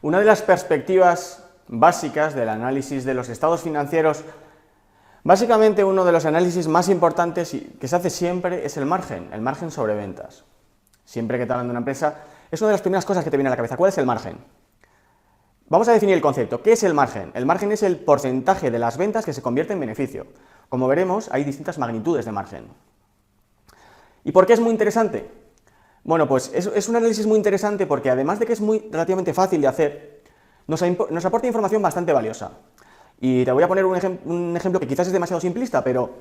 Una de las perspectivas básicas del análisis de los estados financieros, básicamente uno de los análisis más importantes que se hace siempre es el margen sobre ventas. Siempre que te hablan de una empresa, es una de las primeras cosas que te viene a la cabeza. ¿Cuál es el margen? Vamos a definir el concepto. ¿Qué es el margen? El margen es el porcentaje de las ventas que se convierte en beneficio. Como veremos, hay distintas magnitudes de margen. ¿Y por qué es muy interesante? Bueno, pues es un análisis muy interesante porque además de que es relativamente fácil de hacer, nos aporta información bastante valiosa. Y te voy a poner un ejemplo que quizás es demasiado simplista, pero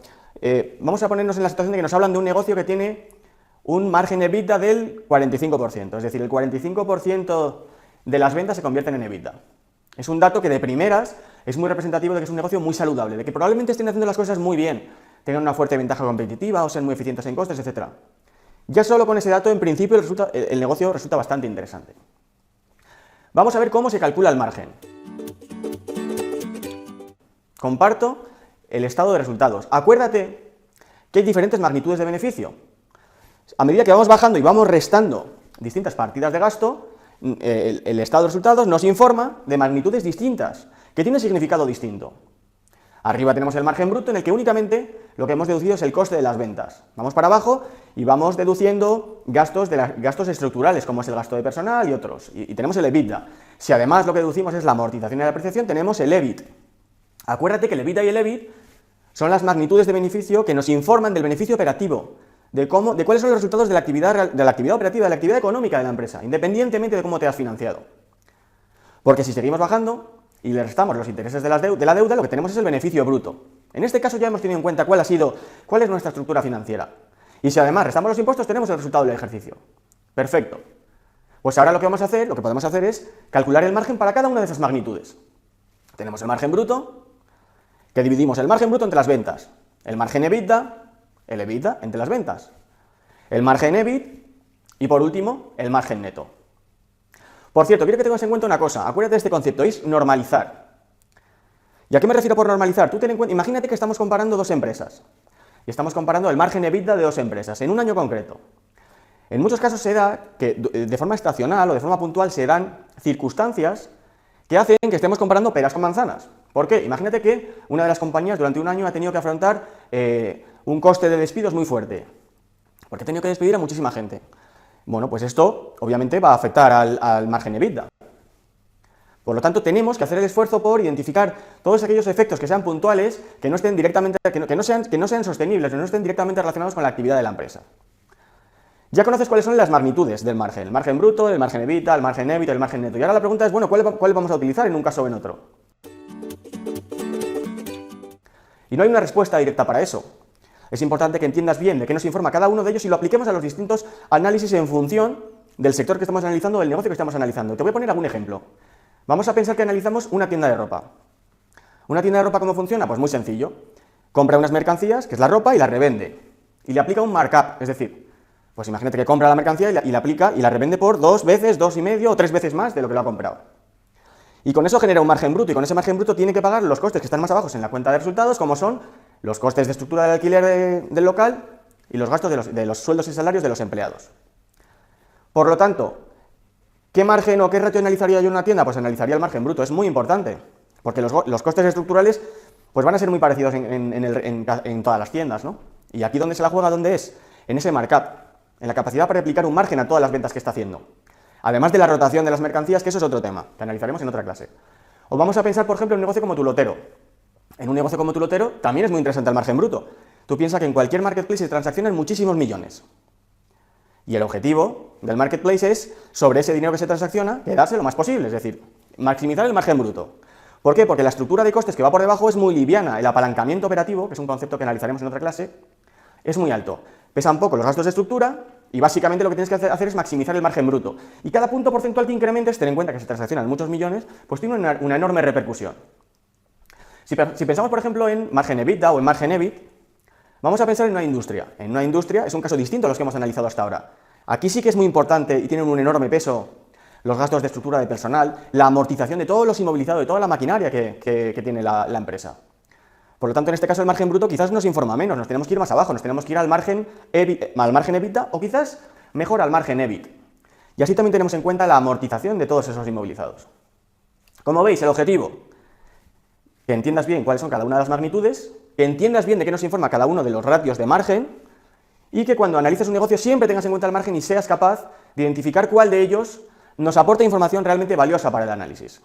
vamos a ponernos en la situación de que nos hablan de un negocio que tiene un margen EBITDA del 45%, es decir, el 45% de las ventas se convierten en EBITDA. Es un dato que de primeras es muy representativo de que es un negocio muy saludable, de que probablemente estén haciendo las cosas muy bien, tengan una fuerte ventaja competitiva o sean muy eficientes en costes, etc. Ya solo con ese dato, en principio, el negocio resulta bastante interesante. Vamos a ver cómo se calcula el margen. Comparto el estado de resultados. Acuérdate que hay diferentes magnitudes de beneficio. A medida que vamos bajando y vamos restando distintas partidas de gasto, el estado de resultados nos informa de magnitudes distintas, que tienen significado distinto. Arriba tenemos el margen bruto, en el que únicamente lo que hemos deducido es el coste de las ventas. Vamos para abajo y vamos deduciendo gastos estructurales, como es el gasto de personal y otros. Y tenemos el EBITDA. Si además lo que deducimos es la amortización y la depreciación, tenemos el EBIT. Acuérdate que el EBITDA y el EBIT son las magnitudes de beneficio que nos informan del beneficio operativo, de cuáles son los resultados de la actividad operativa, de la actividad económica de la empresa, independientemente de cómo te has financiado. Porque si seguimos bajando y le restamos los intereses de la deuda, lo que tenemos es el beneficio bruto. En este caso ya hemos tenido en cuenta cuál es nuestra estructura financiera. Y si además restamos los impuestos, tenemos el resultado del ejercicio. Perfecto. Pues ahora lo que podemos hacer es calcular el margen para cada una de esas magnitudes. Tenemos el margen bruto, que dividimos el margen bruto entre las ventas. El margen EBITDA, el EBITDA entre las ventas. El margen EBIT y por último, el margen neto. Por cierto, quiero que tengas en cuenta una cosa, acuérdate de este concepto, es normalizar. ¿Y a qué me refiero por normalizar? Tú ten en cuenta, imagínate que estamos comparando dos empresas, y estamos comparando el margen EBITDA de dos empresas, en un año concreto. En muchos casos se da que de forma estacional o de forma puntual se dan circunstancias que hacen que estemos comparando peras con manzanas. ¿Por qué? Imagínate que una de las compañías durante un año ha tenido que afrontar un coste de despidos muy fuerte, porque ha tenido que despedir a muchísima gente. Bueno, pues esto obviamente va a afectar al margen EBITDA. Por lo tanto, tenemos que hacer el esfuerzo por identificar todos aquellos efectos que sean puntuales, que no estén directamente, que no sean sostenibles, que no estén directamente relacionados con la actividad de la empresa. Ya conoces cuáles son las magnitudes del margen, el margen bruto, el margen EBITDA, el margen EBIT, el margen neto. Y ahora la pregunta es, bueno, ¿cuál vamos a utilizar en un caso o en otro? Y no hay una respuesta directa para eso. Es importante que entiendas bien de qué nos informa cada uno de ellos y lo apliquemos a los distintos análisis en función del sector que estamos analizando o del negocio que estamos analizando. Te voy a poner algún ejemplo. Vamos a pensar que analizamos una tienda de ropa. ¿Una tienda de ropa cómo funciona? Pues muy sencillo. Compra unas mercancías, que es la ropa, y la revende. Y le aplica un markup, es decir, pues imagínate que compra la mercancía y la aplica y la revende por 2 veces, 2,5 o 3 veces más de lo que lo ha comprado. Y con eso genera un margen bruto, y con ese margen bruto tiene que pagar los costes que están más abajo en la cuenta de resultados, como son los costes de estructura del alquiler del local y los gastos de los sueldos y salarios de los empleados. Por lo tanto, ¿qué margen o qué ratio analizaría yo en una tienda? Pues analizaría el margen bruto, es muy importante, porque los costes estructurales pues van a ser muy parecidos en todas las tiendas, ¿no? Y aquí donde se la juega, ¿dónde es? En ese markup, en la capacidad para aplicar un margen a todas las ventas que está haciendo. Además de la rotación de las mercancías, que eso es otro tema, que analizaremos en otra clase. O vamos a pensar, por ejemplo, en un negocio como tu lotero. En un negocio como tu lotero también es muy interesante el margen bruto. Tú piensas que en cualquier marketplace se transaccionan muchísimos millones. Y el objetivo del marketplace es, sobre ese dinero que se transacciona, quedarse lo más posible, es decir, maximizar el margen bruto. ¿Por qué? Porque la estructura de costes que va por debajo es muy liviana. El apalancamiento operativo, que es un concepto que analizaremos en otra clase, es muy alto. Pesan poco los gastos de estructura y básicamente lo que tienes que hacer es maximizar el margen bruto. Y cada punto porcentual que incrementes, ten en cuenta que se transaccionan muchos millones, pues tiene una enorme repercusión. Si pensamos, por ejemplo, en margen EBITDA o en margen EBIT, vamos a pensar en una industria. En una industria es un caso distinto a los que hemos analizado hasta ahora. Aquí sí que es muy importante y tienen un enorme peso los gastos de estructura de personal, la amortización de todo los inmovilizado, de toda la maquinaria que tiene la empresa. Por lo tanto, en este caso el margen bruto quizás nos informa menos, nos tenemos que ir más abajo, nos tenemos que ir al margen EBITDA o quizás mejor al margen EBIT. Y así también tenemos en cuenta la amortización de todos esos inmovilizados. Como veis, el objetivo, que entiendas bien cuáles son cada una de las magnitudes, que entiendas bien de qué nos informa cada uno de los ratios de margen, y que cuando analices un negocio siempre tengas en cuenta el margen y seas capaz de identificar cuál de ellos nos aporta información realmente valiosa para el análisis.